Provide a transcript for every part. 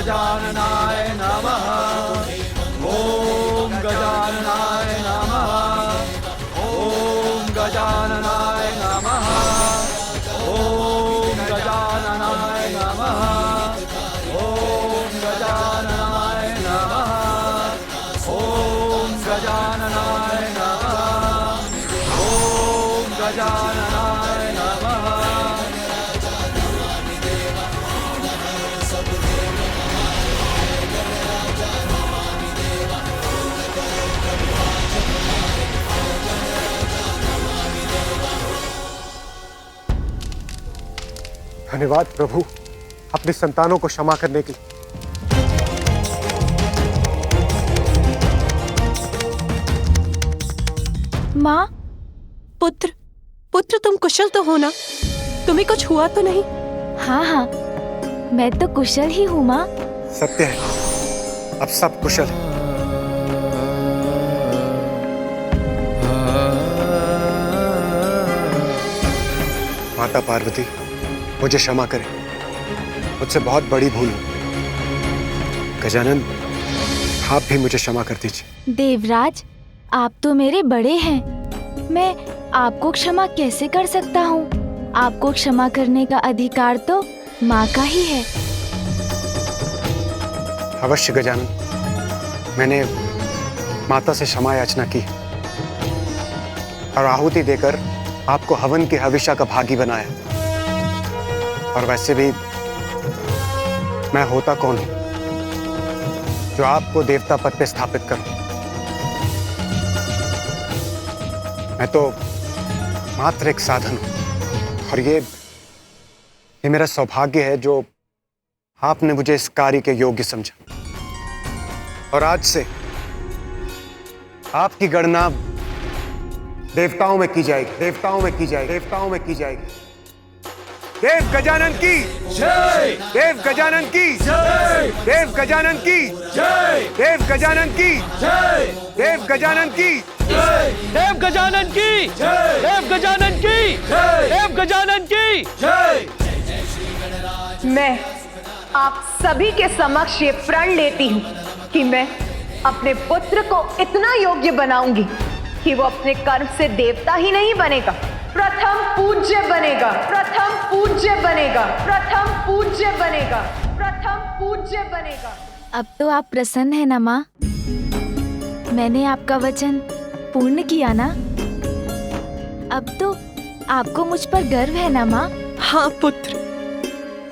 गजाननाय नमः। ओम गजाननाय नमः। ओम गजाननाय नमः। ओम गजाननाय नमः। ओम गजाननाय नमः। ओम गजाननाय नमः। ओम गजाननाय नमः। धन्यवाद प्रभु, अपनी संतानों को क्षमा करने के लिए। माँ, पुत्र पुत्र तुम कुशल तो हो ना? तुम्हें कुछ हुआ तो नहीं? हाँ हाँ, मैं तो कुशल ही हूँ माँ। सत्य है, अब सब कुशल है। माता पार्वती, मुझे क्षमा करें, मुझसे बहुत बड़ी भूल हुई। गजानन, आप भी मुझे क्षमा कर दीजिए। देवराज, आप तो मेरे बड़े हैं, मैं आपको क्षमा कैसे कर सकता हूँ? आपको क्षमा करने का अधिकार तो माँ का ही है। अवश्य गजानन, मैंने माता से क्षमा याचना की और आहुति देकर आपको हवन की हविष्या का भागी बनाया। और वैसे भी मैं होता कौन हूं जो आपको देवता पद पे स्थापित करूं? मैं तो मात्र एक साधन हूं और ये मेरा सौभाग्य है जो आपने मुझे इस कार्य के योग्य समझा। और आज से आपकी गणना देवताओं में की जाएगी, देवताओं में की जाएगी, देवताओं में की जाएगी। देव गजानन की जय। देव गजानन की जय। देव गजानन की जय। देव गजानन की जय। देव गजानन की जय। देव गजानन की जय। देव गजानन की जय। देव गजानन की जय। मैं आप सभी के समक्ष ये प्रण लेती हूँ कि मैं अपने पुत्र को इतना योग्य बनाऊंगी कि वो अपने कर्म से देवता ही नहीं बनेगा, प्रथम पूज्य बनेगा, प्रथम पूज्य बनेगा, प्रथम पूज्य बनेगा, प्रथम पूज्य बनेगा। अब तो आप प्रसन्न हैं ना माँ? मैंने आपका वचन पूर्ण किया ना? अब तो आपको मुझ पर गर्व है ना माँ? हाँ पुत्र,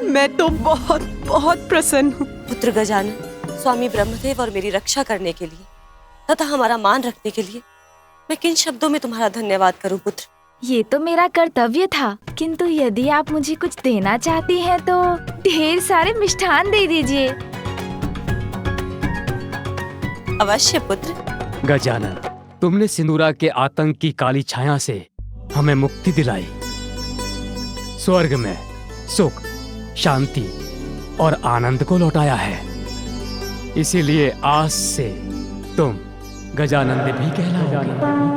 मैं तो बहुत बहुत प्रसन्न हूँ। पुत्र गजानन, स्वामी ब्रह्मदेव और मेरी रक्षा करने के लिए तथा हमारा मान रखने के लिए मैं किन शब्दों में तुम्हारा धन्यवाद करूं पुत्र? ये तो मेरा कर्तव्य था, किंतु यदि आप मुझे कुछ देना चाहती हैं तो ढेर सारे मिष्ठान दे दीजिए। अवश्य पुत्र। गजानन, तुमने सिंदूरा के आतंक की काली छाया से हमें मुक्ति दिलाई। स्वर्ग में सुख, शांति और आनंद को लौटाया है। इसीलिए आज से तुम गजानंद भी कहलाओगे।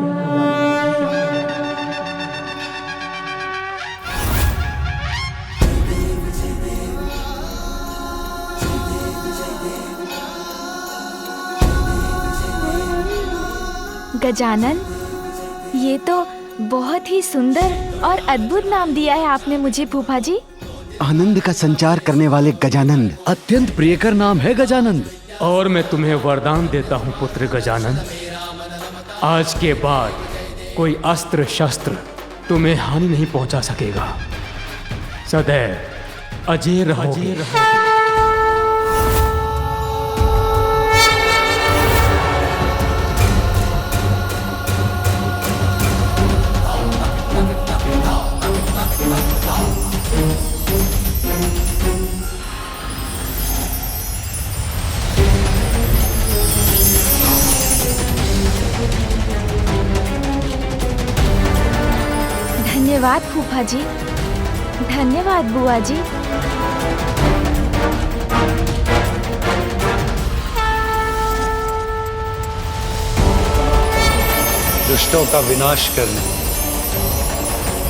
गजानन, ये तो बहुत ही सुंदर और अद्भुत नाम दिया है आपने मुझे फूफा जी। आनंद का संचार करने वाले गजानंद, अत्यंत प्रियकर नाम है गजानंद। और मैं तुम्हें वरदान देता हूँ पुत्र गजानन, आज के बाद कोई अस्त्र शस्त्र तुम्हें हानि नहीं पहुंचा सकेगा। सदैव अजेय रहोगे। धन्यवाद फूफा जी, धन्यवाद बुआ जी। दुष्टों का विनाश करने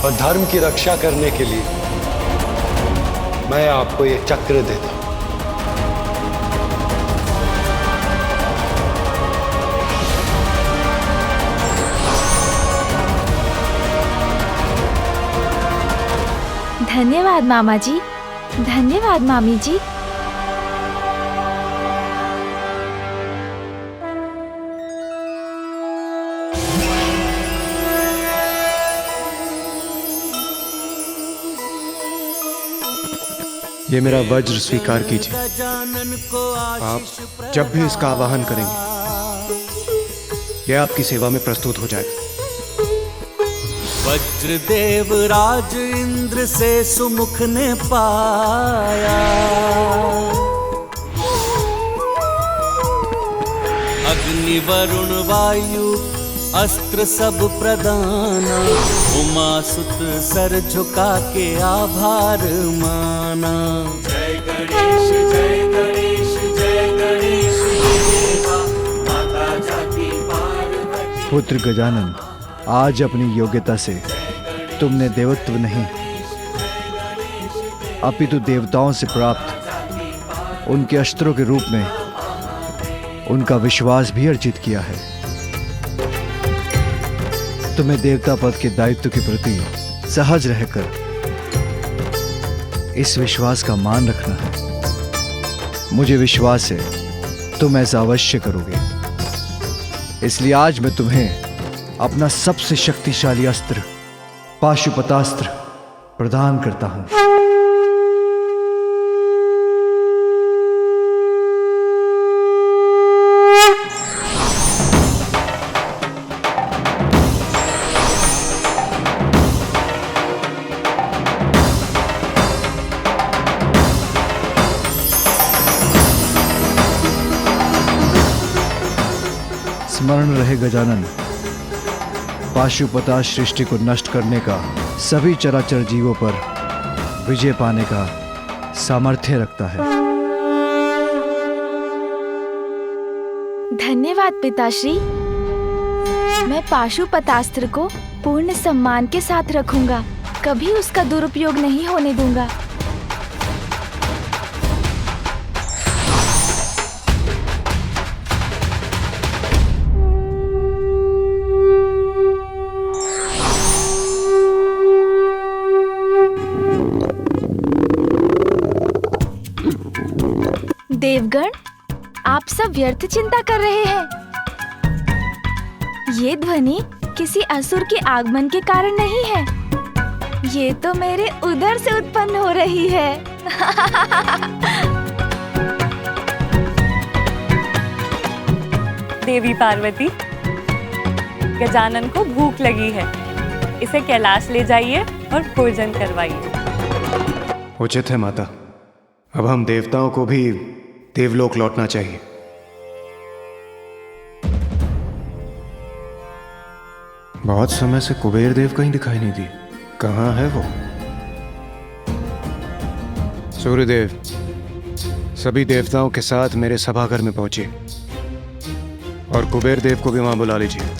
और धर्म की रक्षा करने के लिए मैं आपको ये चक्र देता हूं। धन्यवाद मामा जी, धन्यवाद मामी जी। ये मेरा वज्र स्वीकार कीजिए। आप जब भी इसका आवाहन करेंगे, यह आपकी सेवा में प्रस्तुत हो जाएगा। वज्रदेव राज इंद्र से सुमुख ने पाया, अग्नि वरुण वायु अस्त्र सब प्रदाना, उमा सुत सर झुका के आभार माना। जय गणेश जय गणेश जय गणेश देवा, माता जाति पार्वती। पुत्र गजानन, आज अपनी योग्यता से तुमने देवत्व नहीं अपितु देवताओं से प्राप्त उनके अस्त्रों के रूप में उनका विश्वास भी अर्जित किया है। तुम्हें देवता पद के दायित्व के प्रति सहज रहकर इस विश्वास का मान रखना है। मुझे विश्वास है तुम ऐसा अवश्य करोगे, इसलिए आज मैं तुम्हें अपना सबसे शक्तिशाली अस्त्र पाशुपतास्त्र प्रदान करता हूं। स्मरण रहे गजानन, पाशुपता सृष्टि को नष्ट करने का, सभी चराचर जीवों पर विजय पाने का सामर्थ्य रखता है। धन्यवाद पिताश्री। मैं पाशुपतास्त्र को पूर्ण सम्मान के साथ रखूंगा, कभी उसका दुरुपयोग नहीं होने दूंगा। देवगण, आप सब व्यर्थ चिंता कर रहे हैं। ये ध्वनि किसी असुर के आगमन के कारण नहीं है, ये तो मेरे उदर से उत्पन्न हो रही है। देवी पार्वती, गजानन को भूख लगी है, इसे कैलाश ले जाइए और भोजन करवाइए। उचित है माता, अब हम देवताओं को भी देवलोक लौटना चाहिए। बहुत समय से कुबेर देव कहीं दिखाई नहीं दिए, कहाँ है वो? सूर्यदेव, सभी देवताओं के साथ मेरे सभाघर में पहुंचिए और कुबेर देव को भी वहां बुला लीजिए।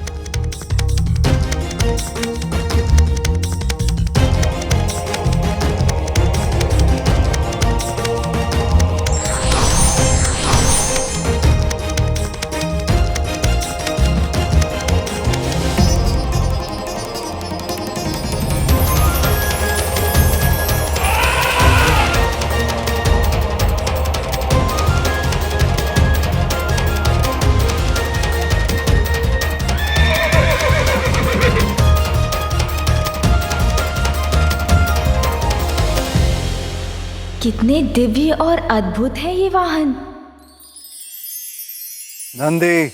कितने दिव्य और अद्भुत है ये वाहन। नंदी,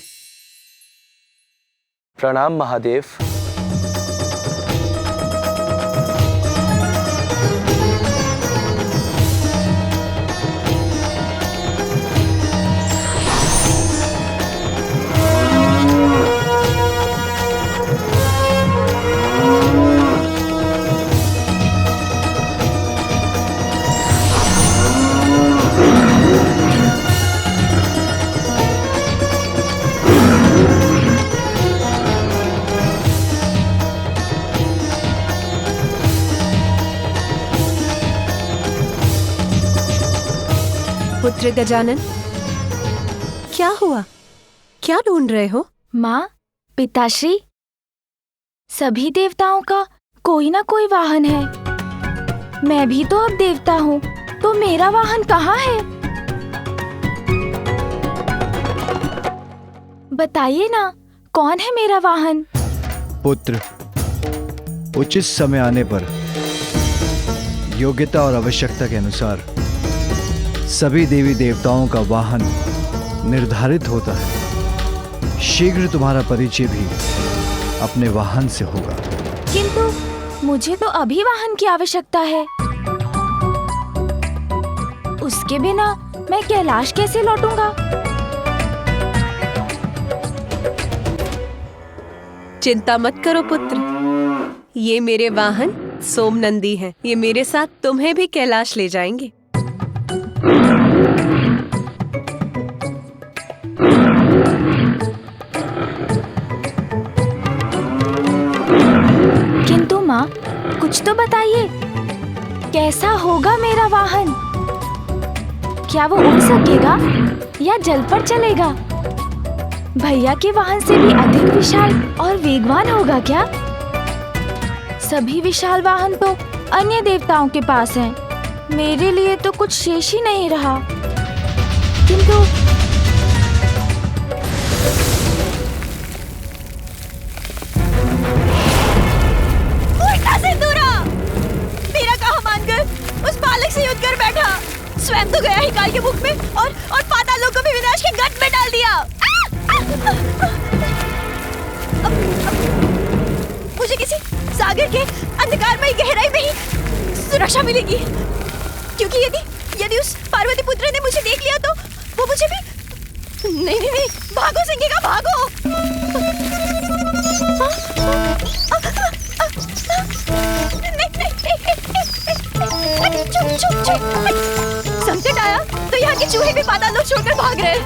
प्रणाम महादेव। पुत्र गजानन, क्या हुआ? क्या ढूंढ रहे हो? माँ, पिताश्री, सभी देवताओं का कोई ना कोई वाहन है, मैं भी तो अब देवता हूँ, तो मेरा वाहन कहाँ है? बताइए ना, कौन है मेरा वाहन? पुत्र, उचित समय आने पर योग्यता और आवश्यकता के अनुसार सभी देवी देवताओं का वाहन निर्धारित होता है। शीघ्र तुम्हारा परिचय भी अपने वाहन से होगा। किंतु मुझे तो अभी वाहन की आवश्यकता है। उसके बिना मैं कैलाश कैसे लौटूंगा? चिंता मत करो पुत्र, ये मेरे वाहन सोमनंदी हैं। ये मेरे साथ तुम्हें भी कैलाश ले जाएंगे। किंतु माँ, कुछ तो बताइए, कैसा होगा मेरा वाहन? क्या वो उड़ सकेगा या जल पर चलेगा? भैया के वाहन से भी अधिक विशाल और वेगवान होगा क्या? सभी विशाल वाहन तो अन्य देवताओं के पास हैं। मेरे लिए तो कुछ शेष ही नहीं रहा। किंतु मेरा कहा मानकर उस बालक से युद्ध कर बैठा। स्वयं तो गया ही काल के मुख में और पाताल लोक को भी विनाश के गड्ढे में डाल दिया। मुझे किसी सागर के अंधकारमय गहराई में ही सुरक्षा मिलेगी, क्योंकि यदि उस पार्वती पुत्र ने मुझे देख लिया तो वो मुझे भी नहीं, भागो सिंगिका भागो। संकट आया तो यहाँ के चूहे भी पाताल लोक छोड़कर भाग रहे हैं।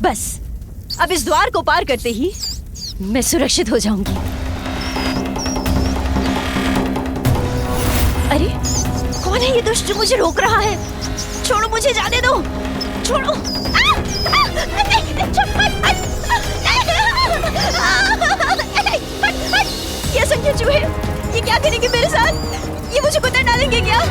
बस अब इस द्वार को पार करते ही मैं सुरक्षित हो जाऊंगी। अरे कौन है ये दुष्ट जो मुझे रोक रहा है? छोड़ो, मुझे जाने दो, छोड़ो। ये संख्या चूहे, ये क्या करेंगे मेरे साथ? ये मुझे कुतर डालेंगे क्या?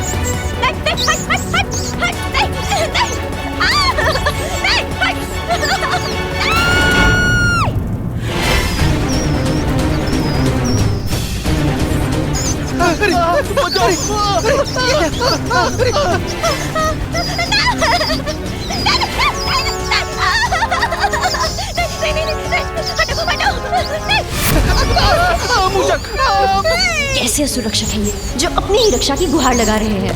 कैसे असुरक्षित है ये, जो अपनी ही रक्षा की गुहार लगा रहे हैं।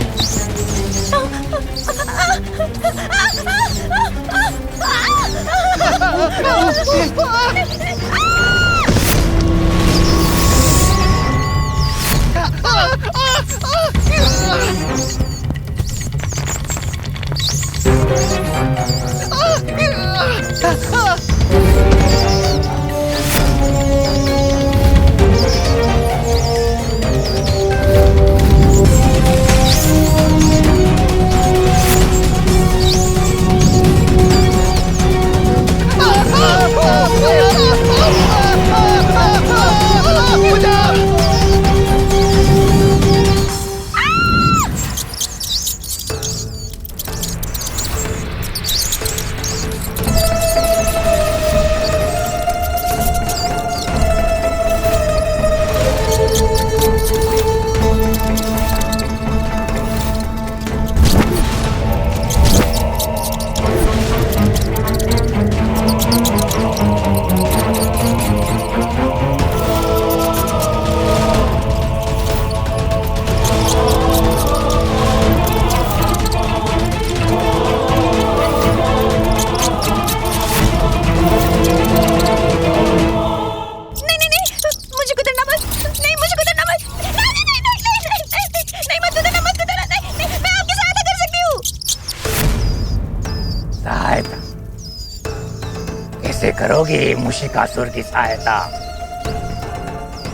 कैसे करोगे मुशिकासुर की सहायता?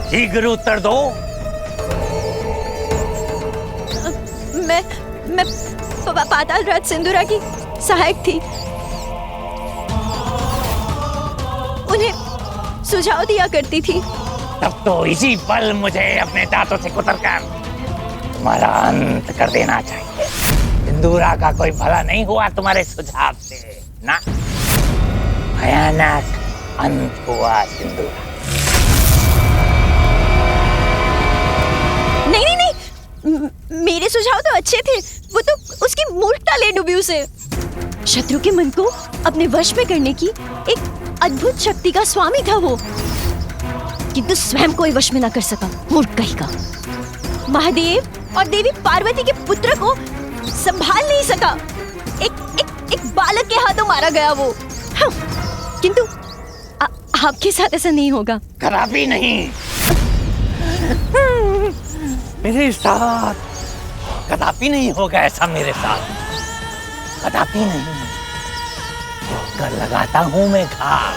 शीघ्र उत्तर दो। मैं पाताल राज सिंदूरा की सहायक थी। सुझाव दिया करती थी। तब तो इसी पल मुझे अपने दांतों से कुतरकर तुम्हारा अंत कर देना चाहिए। सिंदूरा का कोई भला नहीं हुआ तुम्हारे सुझाव से ना, भयानक अंत हुआ सिंदूरा। नहीं नहीं नहीं, मेरे सुझाव तो अच्छे थे, वो तो उसकी मूर्खता ले डूबी उसे। शत्रु के मन को अपने वश में करने की एक अद्भुत शक्ति का स्वामी था वो, किंतु स्वयं कोई वश में ना कर सका, मूर्ख कहीं का। महादेव और देवी पार्वती के पुत्र को संभाल नहीं सका, एक बालक के हाथों मारा गया वो। हाँ, किंतु आपके साथ ऐसा नहीं होगा। कदापि नहीं, मेरे साथ कदापि नहीं होगा ऐसा, मेरे साथ कदापि नहीं। कर लगाता हूं मैं घाव,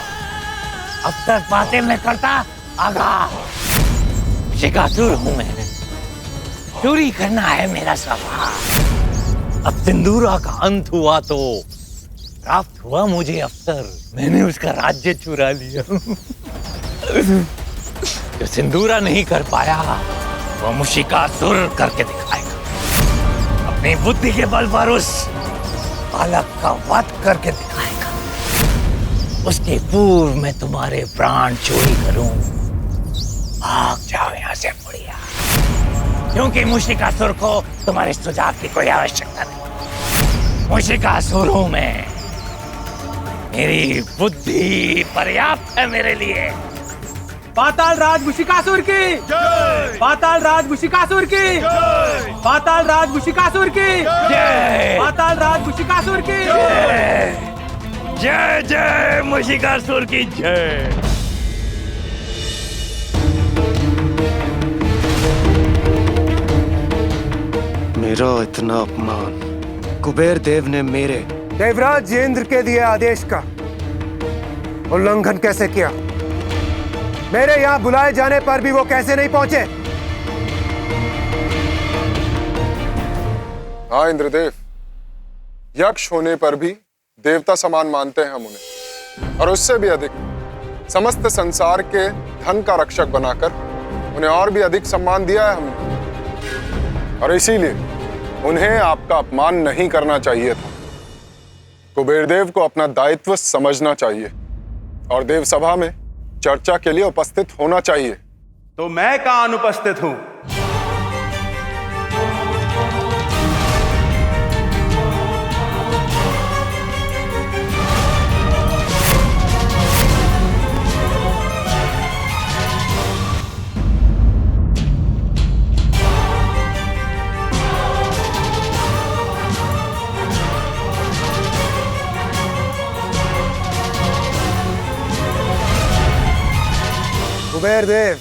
अवसर पाते मैं करता आगाह। शिकासुर हूं मैं, चोरी करना है मेरा स्वभाव। अब सिंदूरा का अंत हुआ तो प्राप्त हुआ मुझे अवसर, मैंने उसका राज्य चुरा लिया। जो सिंदूरा नहीं कर पाया वो मुशिकासुर करके दिखाएगा। अपनी बुद्धि के बल पर उस बालक का वध करके दिखाएगा। उसके पूर्व मैं तुम्हारे प्राण चोरी करूं। भाग जाओ यहाँ से बुढ़िया, क्योंकि मुशिकासुर को तुम्हारे सुझाव की कोई आवश्यकता नहीं। मुशिकासुर हूं मैं, मेरी बुद्धि पर्याप्त है मेरे लिए। पाताल राज मुशिकासुर की जय, पाताल राज मुशिकासुर की जय, पाताल राज मुशिकासुर की जय, पाताल राज मुशिकासुर की जय, जय जय मुशिकासुर की जय। मेरा इतना अपमान कुबेर देव ने मेरे देवराज इंद्र के दिए आदेश का उल्लंघन कैसे किया? मेरे यहाँ बुलाए जाने पर भी वो कैसे नहीं पहुंचे? हाँ इंद्रदेव, यक्ष होने पर भी देवता समान मानते हैं हम उन्हें, और उससे भी अधिक समस्त संसार के धन का रक्षक बनाकर उन्हें और भी अधिक सम्मान दिया है हमने, और इसीलिए उन्हें आपका अपमान नहीं करना चाहिए था। कुबेरदेव को अपना दायित्व समझना चाहिए और देव सभा में चर्चा के लिए उपस्थित होना चाहिए। तो मैं कहां अनुपस्थित हूं? कुबेर देव,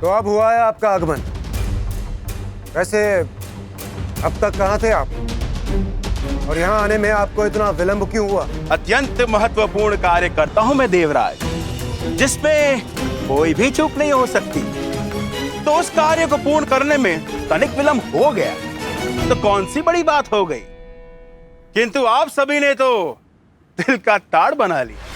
तो अब हुआ है आपका आगमन। वैसे अब तक कहाँ थे आप, और यहाँ आने में आपको इतना विलंब क्यों हुआ? अत्यंत महत्वपूर्ण कार्य करता हूं मैं देवराज, जिसमें कोई भी चूक नहीं हो सकती। तो उस कार्य को पूर्ण करने में तनिक विलंब हो गया तो कौन सी बड़ी बात हो गई, किंतु आप सभी ने तो दिल का ताड़ बना लिया।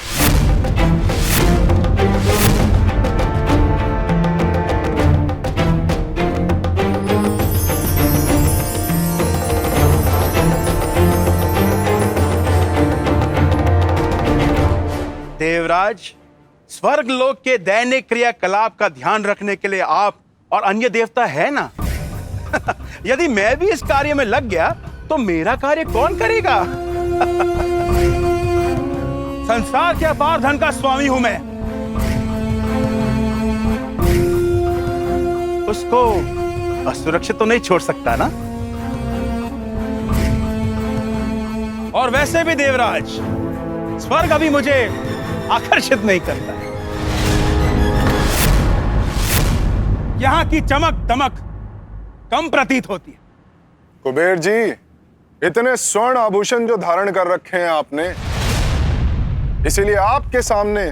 देवराज, स्वर्ग लोक के दैनिक क्रियाकलाप का ध्यान रखने के लिए आप और अन्य देवता है ना। यदि मैं भी इस कार्य में लग गया तो मेरा कार्य कौन करेगा? संसार के अपार धन का स्वामी हूं मैं, उसको असुरक्षित तो नहीं छोड़ सकता ना। और वैसे भी देवराज, स्वर्ग अभी मुझे आकर्षित नहीं करता। यहां की चमक दमक कम प्रतीत होती है। कुबेर जी, इतने स्वर्ण आभूषण जो धारण कर रखे हैं आपने, इसीलिए आपके सामने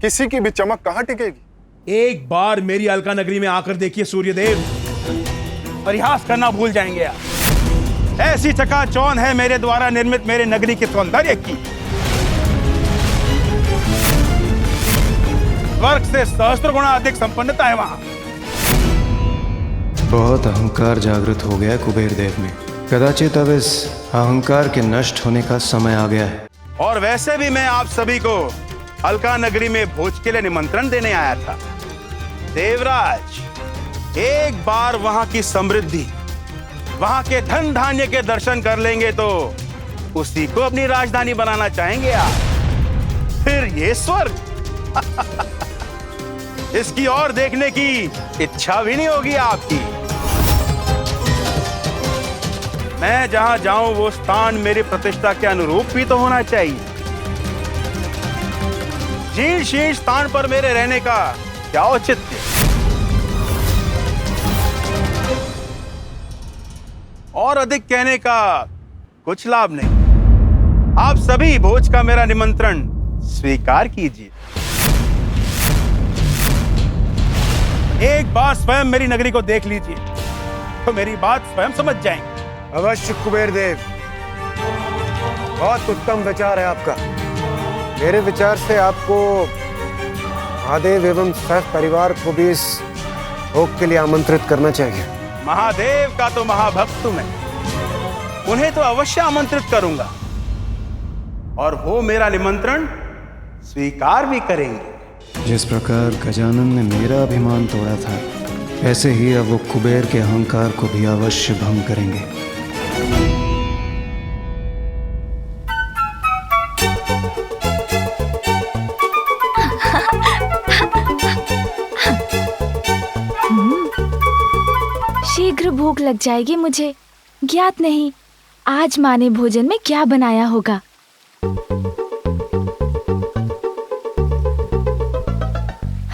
किसी की भी चमक कहां टिकेगी? एक बार मेरी अलका नगरी में आकर देखिए सूर्यदेव, परिहास करना भूल जाएंगे आप। ऐसी चकाचौंध है मेरे द्वारा निर्मित मेरे नगरी के सौंदर्य की। स्वर्ग से सहस्त्र गुना अधिक संपन्नता है वहां। बहुत अहंकार जागृत हो गया कुबेर देव में। कदाचित अब इस अहंकार के नष्ट होने का समय आ गया है। और वैसे भी मैं आप सभी को अलका नगरी में भोज के लिए निमंत्रण देने आया था। देवराज, एक बार वहां की समृद्धि, वहां के धन धान्य के दर्शन कर लेंगे तो उसी को अपनी राजधानी बनाना चाहेंगे आप। फिर ये स्वर्ग इसकी ओर देखने की इच्छा भी नहीं होगी आपकी। मैं जहां जाऊं वो स्थान मेरी प्रतिष्ठा के अनुरूप भी तो होना चाहिए। जीर्ण शीर्ण स्थान पर मेरे रहने का क्या औचित्य। और अधिक कहने का कुछ लाभ नहीं। आप सभी भोज का मेरा निमंत्रण स्वीकार कीजिए। एक बार स्वयं मेरी नगरी को देख लीजिए तो मेरी बात स्वयं समझ जाएंगे। अवश्य कुबेर देव, बहुत उत्तम विचार है आपका। मेरे विचार से आपको महादेव एवं सह परिवार को भी इस भोग के लिए आमंत्रित करना चाहिए। महादेव का तो महाभक्त मैं, उन्हें तो अवश्य आमंत्रित करूंगा और वो मेरा निमंत्रण स्वीकार भी करेंगे। जिस प्रकार गजानन ने मेरा अभिमान तोड़ा था, ऐसे ही अब वो कुबेर के अहंकार को भी अवश्य भंग करेंगे। शीघ्र भूख लग जाएगी मुझे। ज्ञात नहीं आज माँ ने भोजन में क्या बनाया होगा।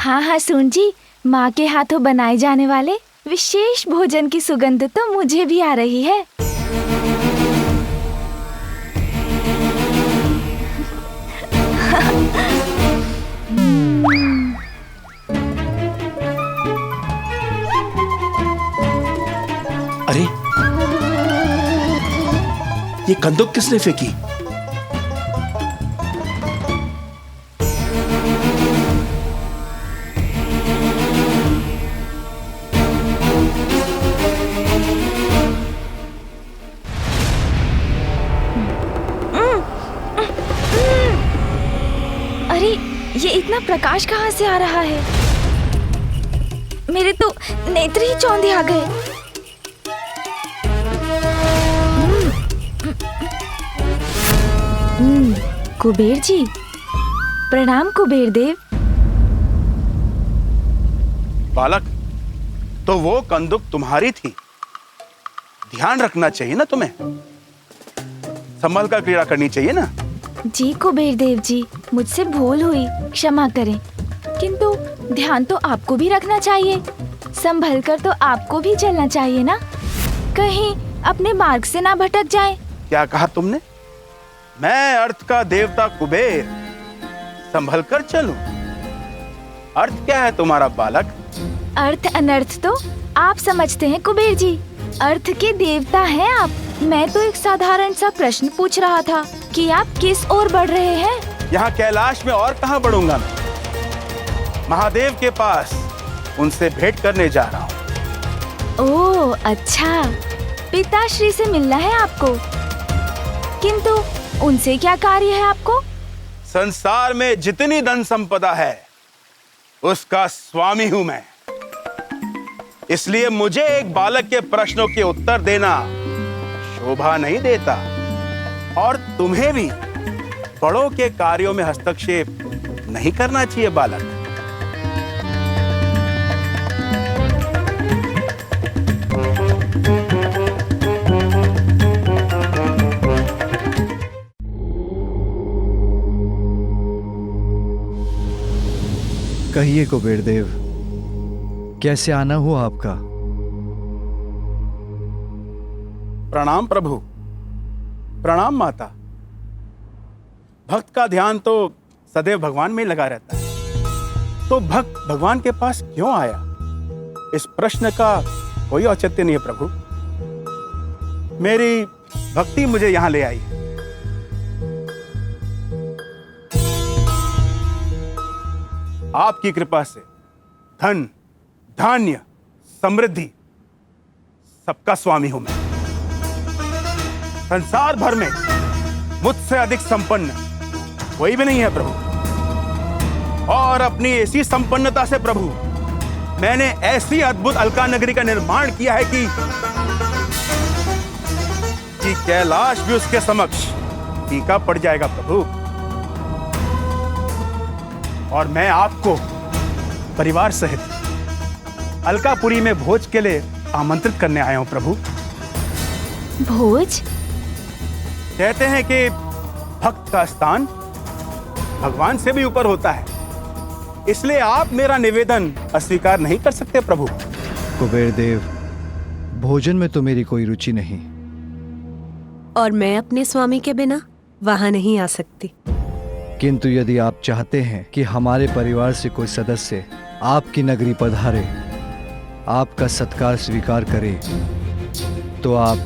हाँ हाँ सुन जी, माँ के हाथों बनाए जाने वाले विशेष भोजन की सुगंध तो मुझे भी आ रही है। अरे ये कंदूक किसने फेंकी? अरे ये इतना प्रकाश कहाँ से आ रहा है? मेरे तो नेत्र ही चौंधे आ गए। कुबेर जी, प्रणाम कुबेर देव। बालक, तो वो कंदुक तुम्हारी थी। ध्यान रखना चाहिए ना तुम्हें, संभल कर क्रीड़ा करनी चाहिए ना। जी कुबेर देव जी, मुझसे भूल हुई, क्षमा करें। किंतु ध्यान तो आपको भी रखना चाहिए, संभल कर तो आपको भी चलना चाहिए ना, कहीं अपने मार्ग से ना भटक जाए। क्या कहा तुमने? मैं अर्थ का देवता कुबेर संभल कर चलूं? अर्थ क्या है तुम्हारा बालक? अर्थ अनर्थ तो आप समझते हैं कुबेर जी, अर्थ के देवता हैं आप। मैं तो एक साधारण सा प्रश्न पूछ रहा था कि आप किस ओर बढ़ रहे हैं। यहाँ कैलाश में और कहाँ बढ़ूंगा मैं? महादेव के पास उनसे भेंट करने जा रहा हूँ। ओह अच्छा, पिताश्री से मिलना है आपको। किंतु उनसे क्या कार्य है आपको? संसार में जितनी धन संपदा है उसका स्वामी हूं मैं। इसलिए मुझे एक बालक के प्रश्नों के उत्तर देना शोभा नहीं देता, और तुम्हें भी बड़ों के कार्यों में हस्तक्षेप नहीं करना चाहिए बालक। कहिए कुबेर देव, कैसे आना हुआ आपका? प्रणाम प्रभु, प्रणाम माता। भक्त का ध्यान तो सदैव भगवान में लगा रहता है, तो भक्त भगवान के पास क्यों आया, इस प्रश्न का कोई औचित्य नहीं है प्रभु। मेरी भक्ति मुझे यहां ले आई है। आपकी कृपा से धन, धान्य, समृद्धि सबका स्वामी हूं मैं। संसार भर में मुझसे अधिक संपन्न कोई भी नहीं है प्रभु। और अपनी ऐसी संपन्नता से प्रभु मैंने ऐसी अद्भुत अलका नगरी का निर्माण किया है कि कैलाश भी उसके समक्ष फीका पड़ जाएगा प्रभु। और मैं आपको परिवार सहित अलकापुरी में भोज के लिए आमंत्रित करने आया हूं प्रभु। भोज? कहते हैं कि भक्त का स्थान भगवान से भी ऊपर होता है, इसलिए आप मेरा निवेदन अस्वीकार नहीं कर सकते प्रभु। कुबेर देव, भोजन में तो मेरी कोई रुचि नहीं। और मैं अपने स्वामी के बिना वहां नहीं आ सकती। किंतु यदि आप चाहते हैं कि हमारे परिवार से कोई सदस्य आपकी नगरी पधारे, आपका सत्कार स्वीकार करे, तो आप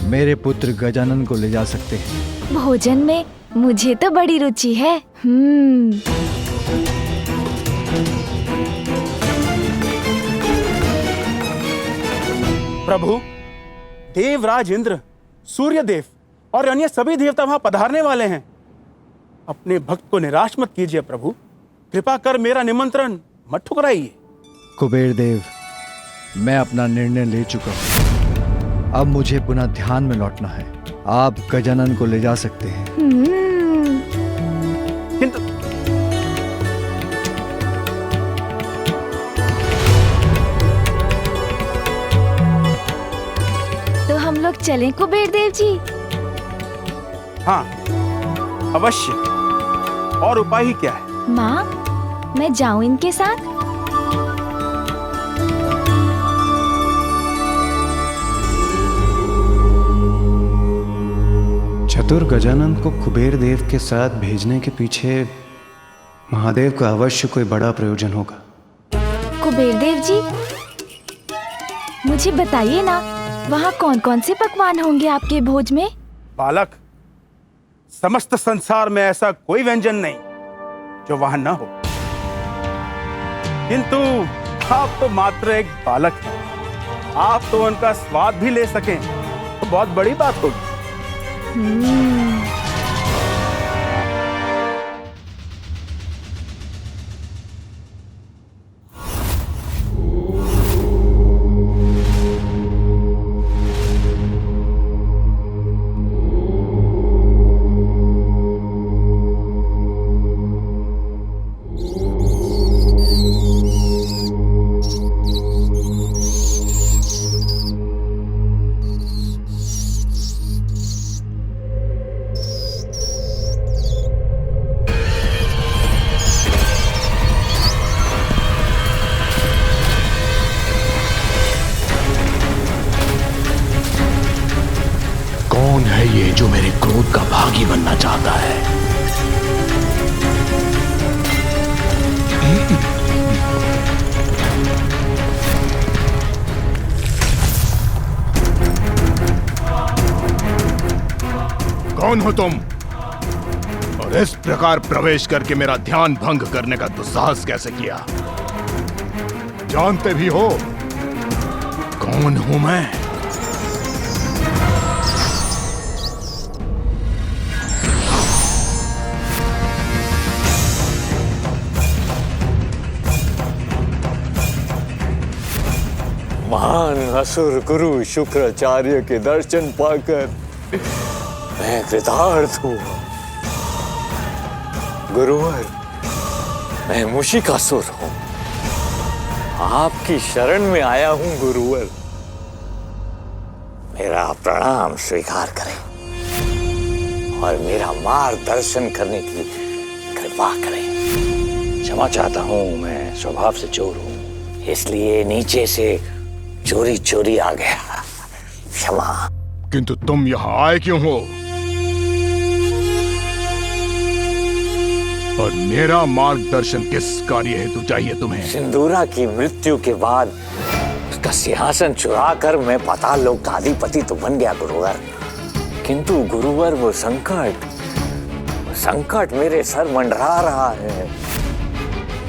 मेरे पुत्र गजानन को ले जा सकते हैं। भोजन में मुझे तो बड़ी रुचि है। प्रभु, देवराज इंद्र, सूर्यदेव और अन्य सभी देवता वहां पधारने वाले हैं। अपने भक्त को निराश मत कीजिए प्रभु। कृपा कर मेरा निमंत्रण मत ठुकराइए। कुबेर देव, मैं अपना निर्णय ले चुका हूँ। अब मुझे पुनः ध्यान में लौटना है। आप गजानन को ले जा सकते हैं। किंतु तो हम लोग चलें कुबेर देव जी? हाँ, अवश्य। और उपाय ही क्या है? माँ, मैं जाऊं इनके साथ? चतुर गजानन को कुबेर देव के साथ भेजने के पीछे महादेव का अवश्य कोई बड़ा प्रयोजन होगा। कुबेर देव जी, मुझे बताइए ना, वहाँ कौन कौन से पकवान होंगे आपके भोज में? बालक, समस्त संसार में ऐसा कोई व्यंजन नहीं जो वहां न हो। किंतु आप तो मात्र एक बालक हैं। आप तो उनका स्वाद भी ले सकें तो बहुत बड़ी बात होगी। कौन है ये जो मेरे क्रोध का भागी बनना चाहता है? कौन हो तुम? और इस प्रकार प्रवेश करके मेरा ध्यान भंग करने का दुस्साहस कैसे किया? जानते भी हो कौन हूं मैं? महान असुर गुरु शुक्राचार्य के दर्शन पाकर मैं कृतार्थ हुआ। गुरुवर, मैं मुशिकासुर हूं, आपकी शरण में आया हूं गुरुवर। मेरा प्रणाम स्वीकार करें और मेरा मार्गदर्शन करने की कृपा करें। क्षमा चाहता हूं, मैं स्वभाव से चोर हूं, इसलिए नीचे से चोरी चोरी आ गया। क्षमा। किंतु तुम यहां आए क्यों हो? और मेरा मार्गदर्शन किस कार्य हेतु चाहिए तुम्हें? सिंदूरा की मृत्यु के बाद उसका सिंहासन चुराकर मैं पाताल लोक का अधिपति तो बन गया गुरुवर। किंतु गुरुवर, वो संकट मेरे सर मंडरा रहा है।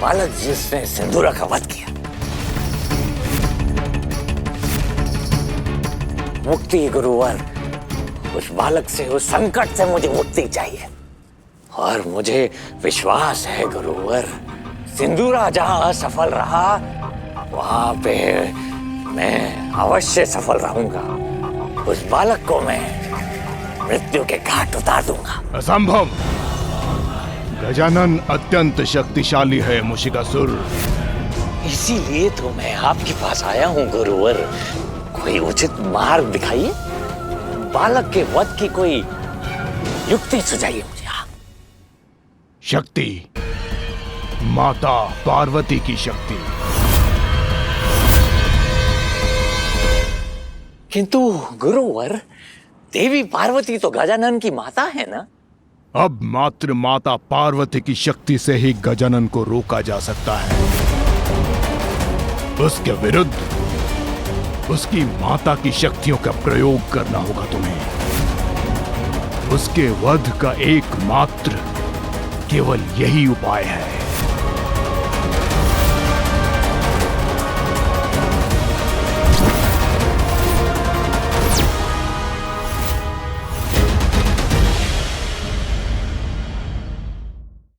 बालक जिसने सिंदूरा का वध किया, मुक्ति गुरुवर, उस बालक से, उस संकट से मुझे मुक्ति चाहिए। और मुझे विश्वास है गुरुवर, सिंदूरा जहां असफल रहा वहां पे मैं अवश्य सफल रहूंगा। उस बालक को मैं मृत्यु के घाट उतार दूंगा। असंभव। गजानन अत्यंत शक्तिशाली है मुशिकासुर। इसीलिए तो मैं आपके पास आया हूँ गुरुवर। कोई उचित मार्ग दिखाइए, बालक के वध की कोई युक्ति सुझाइए मुझे। शक्ति, माता पार्वती की शक्ति। किंतु गुरुवर, देवी पार्वती तो गजानन की माता है ना? अब मात्र माता पार्वती की शक्ति से ही गजानन को रोका जा सकता है। उसके विरुद्ध उसकी माता की शक्तियों का प्रयोग करना होगा तुम्हें। उसके वध का एकमात्र केवल यही उपाय है।